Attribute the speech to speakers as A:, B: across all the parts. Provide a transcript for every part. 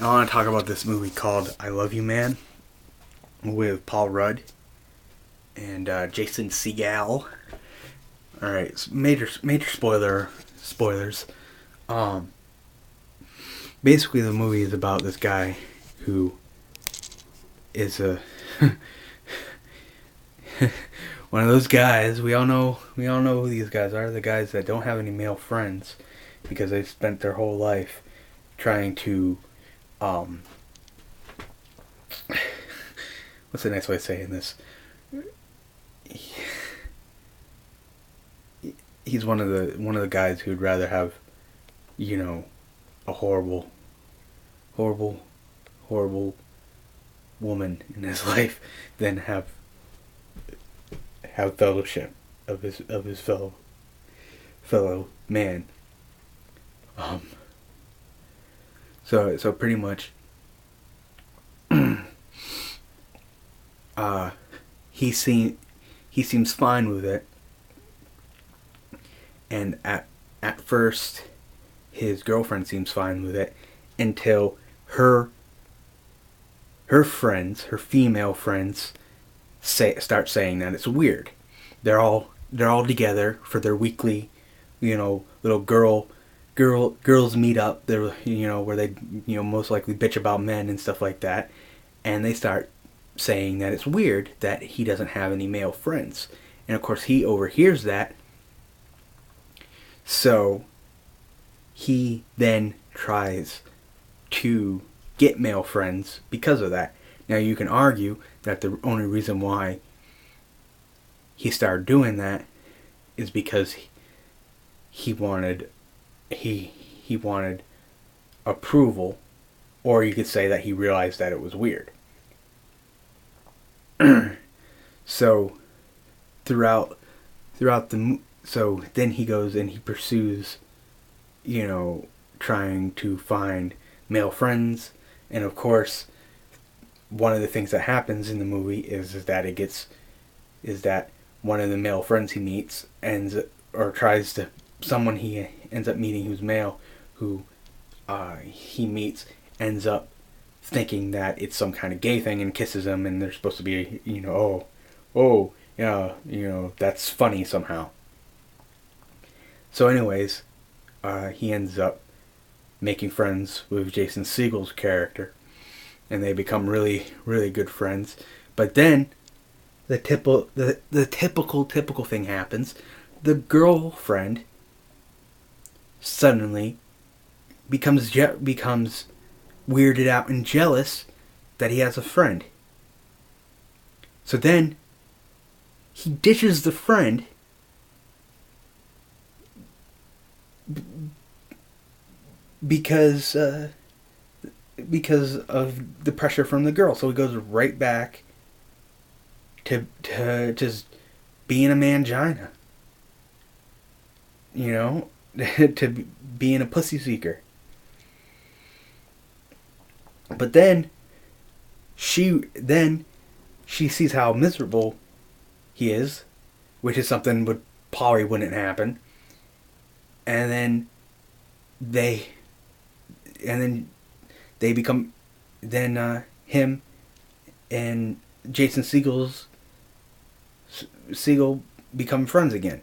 A: I want to talk about this movie called I Love You Man with Paul Rudd and Jason Segel. All right, major spoilers. Um, Basically, the movie is about this guy who is a one of those guys. We all know who these guys are. The guys that don't have any male friends because they spent their whole life trying to um, what's the nice way of saying this? He's one of the guys who'd rather have, you know, a horrible, horrible woman in his life than have fellowship of his fellow man. Um. So pretty much, uh, he seem he seems fine with it, and at first, his girlfriend seems fine with it until her female friends start saying that it's weird. They're all together for their weekly, little girls meet up. They're where they most likely bitch about men and stuff like that, and they start saying that it's weird that he doesn't have any male friends, and of course he overhears that. So he then tries to get male friends because of that. Now you can argue that the only reason why he started doing that is because he wanted he wanted approval, or you could say that he realized that it was weird. So throughout the so then he goes and he pursues, trying to find male friends, and of course one of the things that happens in the movie is that one of the male friends he meets ends or tries to someone he ends up meeting who's male, who he meets, ends up thinking that it's some kind of gay thing and kisses him, and they're supposed to be, yeah, that's funny somehow. So anyways, he ends up making friends with Jason Segel's character, and they become really, really good friends. But then the typical thing happens. The girlfriend suddenly becomes weirded out and jealous that he has a friend. So then he ditches the friend because of the pressure from the girl. So he goes right back to just being a mangina. To being a pussy seeker. But then she sees how miserable he is, which is something would probably wouldn't happen. And then they become him and Jason Segel become friends again.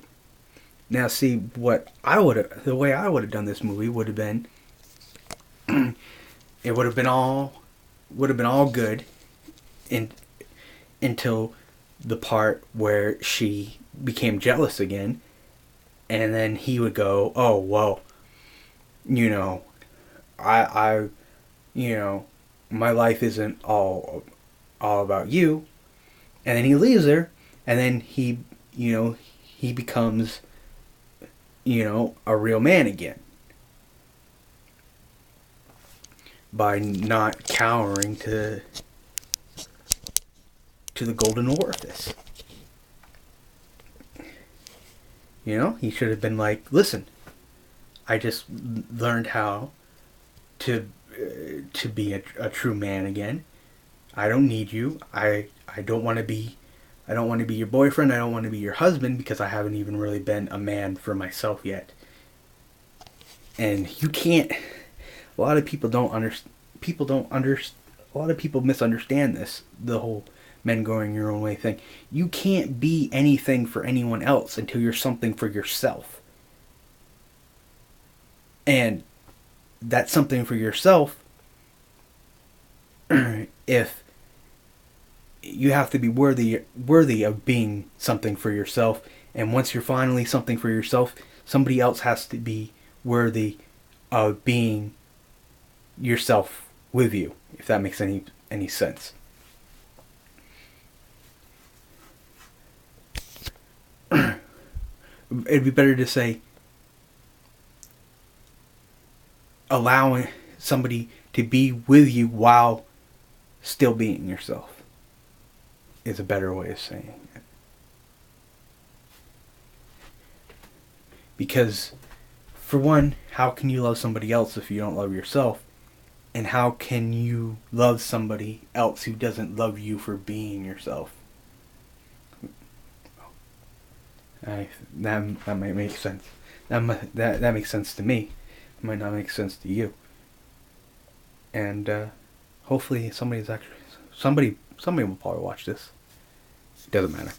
A: Now, see, the way I would have done this movie would have been, it would have been all good, until the part where she became jealous again, and then he would go, "Oh well, I my life isn't all about you," and then he leaves her, and then he becomes, a real man again by not cowering to the golden orifice. He should have been like, "Listen, I just learned how to be a true man again. I don't need you. I don't want to be your boyfriend. I don't want to be your husband because I haven't even really been a man for myself yet." And you can't. A lot of people don't understand. people don't understand. A lot of people misunderstand this. The whole men going your own way thing. You can't be anything for anyone else until you're something for yourself. And that's something for yourself. If you have to be worthy of being something for yourself, and once you're finally something for yourself, somebody else has to be worthy of being yourself with you, if that makes any sense. It'd be better to say allowing somebody to be with you while still being yourself is a better way of saying it. Because, for one, how can you love somebody else if you don't love yourself? And how can you love somebody else who doesn't love you for being yourself? That might make sense. That makes sense to me. It might not make sense to you. And hopefully somebody will probably watch this. It doesn't matter.